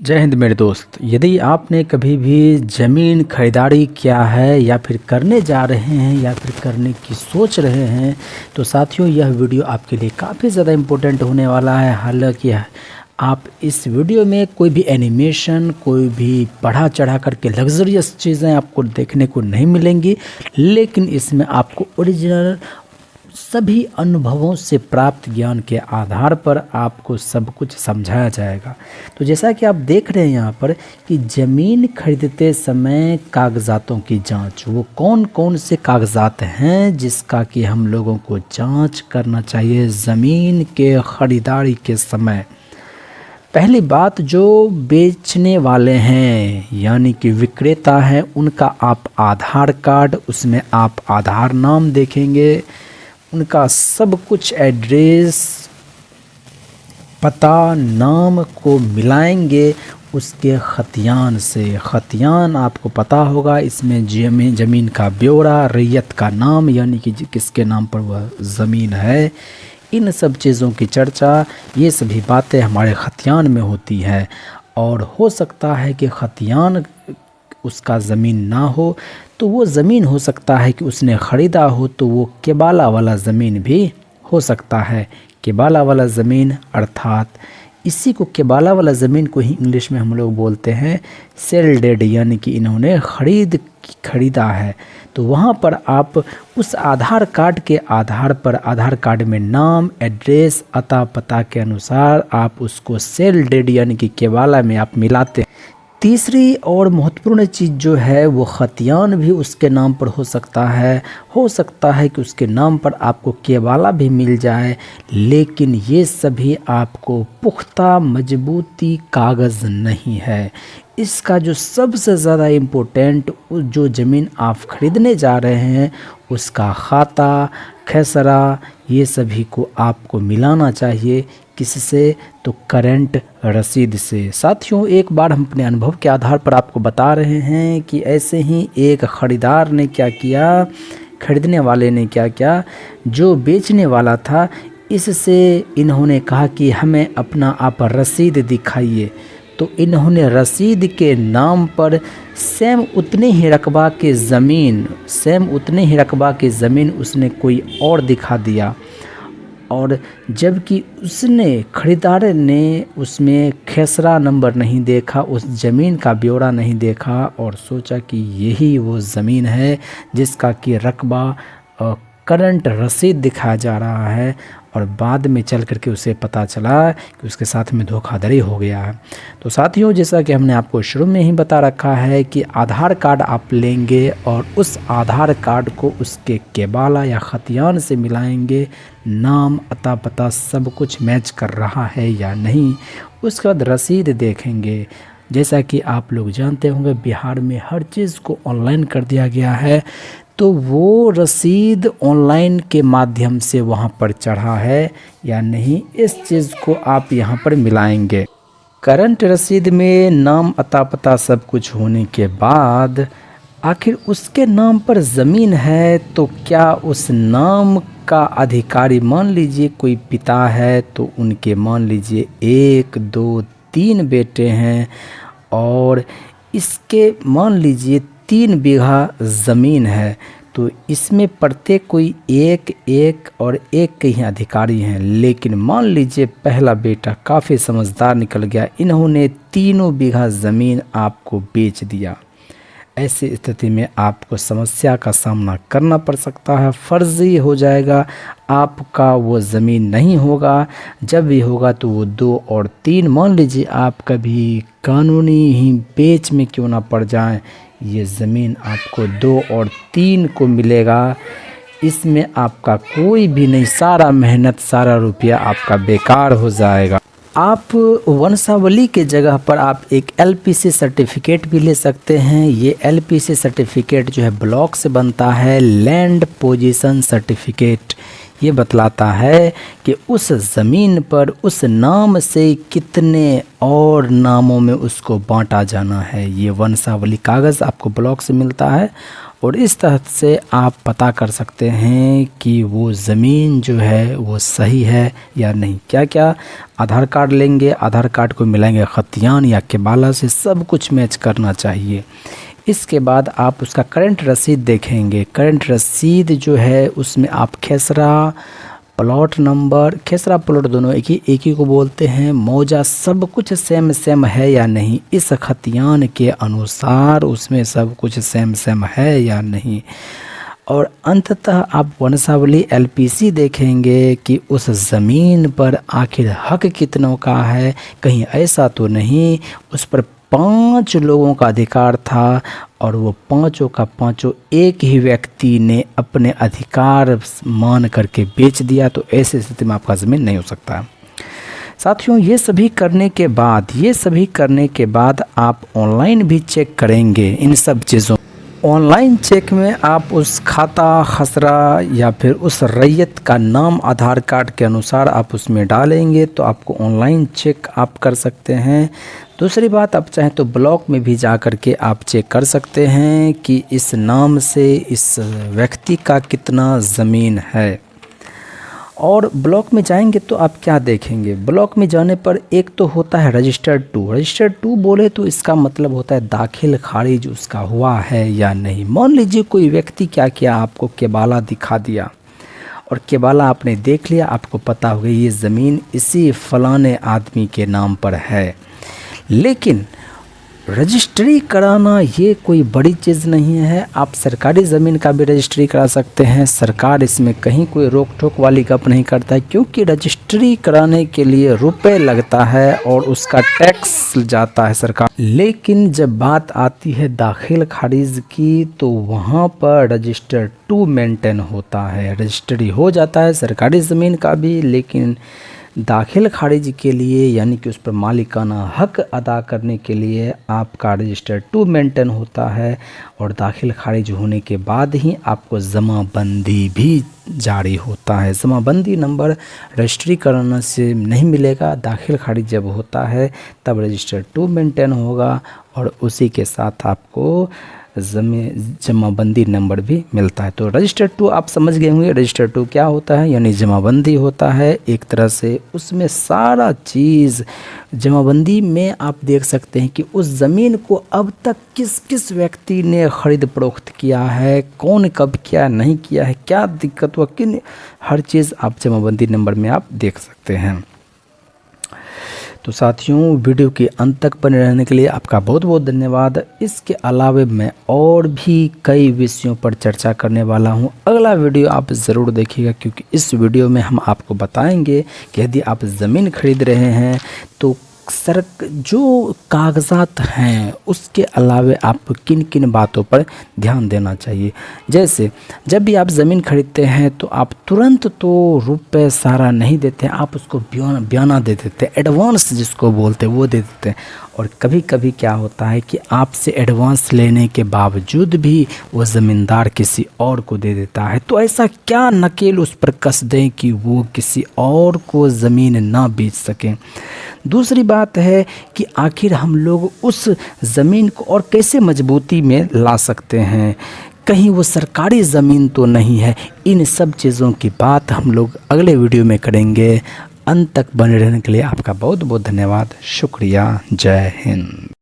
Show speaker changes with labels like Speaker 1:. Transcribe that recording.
Speaker 1: जय हिंद मेरे दोस्त। यदि आपने कभी भी ज़मीन खरीदारी किया है या फिर करने जा रहे हैं या फिर करने की सोच रहे हैं तो साथियों यह वीडियो आपके लिए काफ़ी ज़्यादा इम्पोर्टेंट होने वाला है। हालांकि आप इस वीडियो में कोई भी एनिमेशन, कोई भी बढ़ा चढ़ा करके लग्जरियस चीज़ें आपको देखने को नहीं मिलेंगी, लेकिन इसमें आपको ओरिजिनल सभी अनुभवों से प्राप्त ज्ञान के आधार पर आपको सब कुछ समझाया जाएगा। तो जैसा कि आप देख रहे हैं यहाँ पर कि ज़मीन खरीदते समय कागज़ातों की जांच, वो कौन कौन से कागज़ात हैं जिसका कि हम लोगों को जांच करना चाहिए ज़मीन के ख़रीदारी के समय। पहली बात, जो बेचने वाले हैं यानी कि विक्रेता हैं, उनका आप आधार कार्ड, उसमें आप आधार नाम देखेंगे, उनका सब कुछ एड्रेस, पता, नाम को मिलाएंगे उसके खतियान से। खतियान आपको पता होगा, इसमें ज़मीन का ब्यौरा, रैयत का नाम यानी कि किसके नाम पर वह ज़मीन है, इन सब चीज़ों की चर्चा, ये सभी बातें हमारे खतियान में होती है। और हो सकता है कि खतियान उसका ज़मीन ना हो तो वो ज़मीन हो सकता है कि उसने ख़रीदा हो तो वो केबाला वाला ज़मीन भी हो सकता है। केबाला वाला ज़मीन अर्थात इसी को, केबाला वाला ज़मीन को ही इंग्लिश में हम लोग बोलते हैं सेल डेड, यानी कि इन्होंने ख़रीदा है। तो वहाँ पर आप उस आधार कार्ड के आधार पर, आधार कार्ड में नाम, एड्रेस, अता पता के अनुसार आप उसको सेल डेड यानी कि केबाला में आप मिलाते हैं। तीसरी और महत्वपूर्ण चीज़ जो है वो खतियान भी उसके नाम पर हो सकता है कि उसके नाम पर आपको केबाला भी मिल जाए, लेकिन ये सभी आपको पुख्ता मजबूती कागज़ नहीं है। इसका जो सबसे ज़्यादा इम्पोर्टेंट, जो ज़मीन आप ख़रीदने जा रहे हैं उसका खाता, खसरा, ये सभी को आपको मिलाना चाहिए। किससे? तो करंट रसीद से। साथियों, एक बार हम अपने अनुभव के आधार पर आपको बता रहे हैं कि ऐसे ही एक ख़रीदार ने क्या किया, ख़रीदने वाले ने क्या किया, जो बेचने वाला था इससे इन्होंने कहा कि हमें अपना आप रसीद दिखाइए। तो इन्होंने रसीद के नाम पर सेम उतने ही रकबा की ज़मीन उसने कोई और दिखा दिया, और जबकि ख़रीदार ने उसमें खेसरा नंबर नहीं देखा, उस ज़मीन का ब्यौरा नहीं देखा और सोचा कि यही वो ज़मीन है जिसका कि रकबा करंट रसीद दिखाया जा रहा है, और बाद में चल करके उसे पता चला कि उसके साथ में धोखाधड़ी हो गया है। तो साथियों, जैसा कि हमने आपको शुरू में ही बता रखा है कि आधार कार्ड आप लेंगे और उस आधार कार्ड को उसके केबाला या खतियान से मिलाएंगे, नाम, अता पता सब कुछ मैच कर रहा है या नहीं। उसके बाद रसीद देखेंगे। जैसा कि आप लोग जानते होंगे, बिहार में हर चीज़ को ऑनलाइन कर दिया गया है, तो वो रसीद ऑनलाइन के माध्यम से वहाँ पर चढ़ा है या नहीं, इस चीज़ को आप यहाँ पर मिलाएंगे। करंट रसीद में नाम, अता पता सब कुछ होने के बाद आखिर उसके नाम पर ज़मीन है, तो क्या उस नाम का अधिकारी, मान लीजिए कोई पिता है तो उनके मान लीजिए 1, 2, 3 बेटे हैं, और इसके मान लीजिए 3 बीघा ज़मीन है, तो इसमें प्रत्येक कोई एक और एक के ही अधिकारी हैं। लेकिन मान लीजिए पहला बेटा काफ़ी समझदार निकल गया, इन्होंने 3 बीघा ज़मीन आपको बेच दिया। ऐसी स्थिति में आपको समस्या का सामना करना पड़ सकता है, फर्जी हो जाएगा, आपका वो ज़मीन नहीं होगा। जब भी होगा तो वो 2 और 3, मान लीजिए आप कभी कानूनी ही पेच में क्यों ना पड़ जाएं, ये ज़मीन आपको 2 और 3 को मिलेगा। इसमें आपका कोई भी नहीं, सारा मेहनत, सारा रुपया आपका बेकार हो जाएगा। आप वंशावली के जगह पर आप एक एलपीसी सर्टिफिकेट भी ले सकते हैं। ये एलपीसी सर्टिफिकेट जो है ब्लॉक से बनता है, लैंड पोजीशन सर्टिफिकेट। ये बतलाता है कि उस ज़मीन पर उस नाम से कितने और नामों में उसको बांटा जाना है। ये वंशावली कागज़ आपको ब्लॉक से मिलता है, और इस तरह से आप पता कर सकते हैं कि वो ज़मीन जो है वो सही है या नहीं। क्या क्या आधार कार्ड लेंगे, आधार कार्ड को मिलाएंगे खतियान या केबाला से, सब कुछ मैच करना चाहिए। इसके बाद आप उसका करंट रसीद देखेंगे। करंट रसीद जो है उसमें आप खेसरा, प्लॉट नंबर, खेसरा प्लॉट दोनों एक ही को बोलते हैं, मौजा सब कुछ सेम है या नहीं, इस खतियान के अनुसार उसमें सब कुछ सेम है या नहीं। और अंततः आप वंशावली LPC देखेंगे कि उस ज़मीन पर आखिर हक कितनों का है। कहीं ऐसा तो नहीं उस पर 5 लोगों का अधिकार था और वो पांचों का पांचों एक ही व्यक्ति ने अपने अधिकार मान करके बेच दिया, तो ऐसी स्थिति में आपका ज़मीन नहीं हो सकता। साथियों, ये सभी करने के बाद आप ऑनलाइन भी चेक करेंगे इन सब चीज़ों। ऑनलाइन चेक में आप उस खाता खसरा या फिर उस रैयत का नाम आधार कार्ड के अनुसार आप उसमें डालेंगे तो आपको ऑनलाइन चेक आप कर सकते हैं। दूसरी बात, आप चाहें तो ब्लॉक में भी जा कर के आप चेक कर सकते हैं कि इस नाम से इस व्यक्ति का कितना ज़मीन है। और ब्लॉक में जाएंगे तो आप क्या देखेंगे, ब्लॉक में जाने पर एक तो होता है रजिस्टर्ड टू बोले तो इसका मतलब होता है दाखिल खारिज उसका हुआ है या नहीं। मान लीजिए कोई व्यक्ति क्या किया, आपको केबाला दिखा दिया और केबाला आपने देख लिया, आपको पता हो गया ये ज़मीन इसी फलाने आदमी के नाम पर है, लेकिन रजिस्ट्री कराना ये कोई बड़ी चीज़ नहीं है। आप सरकारी ज़मीन का भी रजिस्ट्री करा सकते हैं, सरकार इसमें कहीं कोई रोक टोक वाली गप नहीं करता है, क्योंकि रजिस्ट्री कराने के लिए रुपए लगता है और उसका टैक्स जाता है सरकार। लेकिन जब बात आती है दाखिल खारिज की तो वहाँ पर रजिस्टर 2 मेंटेन होता है। रजिस्ट्री हो जाता है सरकारी ज़मीन का भी, लेकिन दाखिल खारिज के लिए यानी कि उस पर मालिकाना हक अदा करने के लिए आपका रजिस्टर 2 मेंटेन होता है। और दाखिल खारिज होने के बाद ही आपको जमाबंदी भी जारी होता है। जमाबंदी नंबर रजिस्ट्री कराने से नहीं मिलेगा, दाखिल खारिज जब होता है तब रजिस्टर 2 मेंटेन होगा और उसी के साथ आपको जमाबंदी नंबर भी मिलता है। तो रजिस्टर 2 आप समझ गए होंगे, रजिस्टर 2 क्या होता है, यानी जमाबंदी होता है एक तरह से। उसमें सारा चीज़ जमाबंदी में आप देख सकते हैं कि उस ज़मीन को अब तक किस किस व्यक्ति ने ख़रीद फरोख्त किया है, कौन कब किया नहीं किया है, क्या दिक्कत हुआ, किन, हर चीज़ आप जमाबंदी नंबर में आप देख सकते हैं। तो साथियों, वीडियो के अंत तक बने रहने के लिए आपका बहुत बहुत धन्यवाद। इसके अलावा मैं और भी कई विषयों पर चर्चा करने वाला हूं। अगला वीडियो आप ज़रूर देखिएगा, क्योंकि इस वीडियो में हम आपको बताएंगे कि यदि आप ज़मीन खरीद रहे हैं तो जो कागज़ात हैं उसके अलावा आपको किन किन बातों पर ध्यान देना चाहिए। जैसे जब भी आप ज़मीन खरीदते हैं तो आप तुरंत तो रुपए सारा नहीं देते हैं, आप उसको बयाना दे देते हैं, एडवांस जिसको बोलते हैं वो दे देते हैं। और कभी कभी क्या होता है कि आपसे एडवांस लेने के बावजूद भी वो ज़मींदार किसी और को दे देता है। तो ऐसा क्या नकेल उस पर कस दें कि वो किसी और को ज़मीन ना बेच सकें। दूसरी बात है कि आखिर हम लोग उस ज़मीन को और कैसे मजबूती में ला सकते हैं, कहीं वो सरकारी ज़मीन तो नहीं है। इन सब चीज़ों की बात हम लोग अगले वीडियो में करेंगे। अंत तक बने रहने के लिए आपका बहुत बहुत धन्यवाद, शुक्रिया, जय हिंद।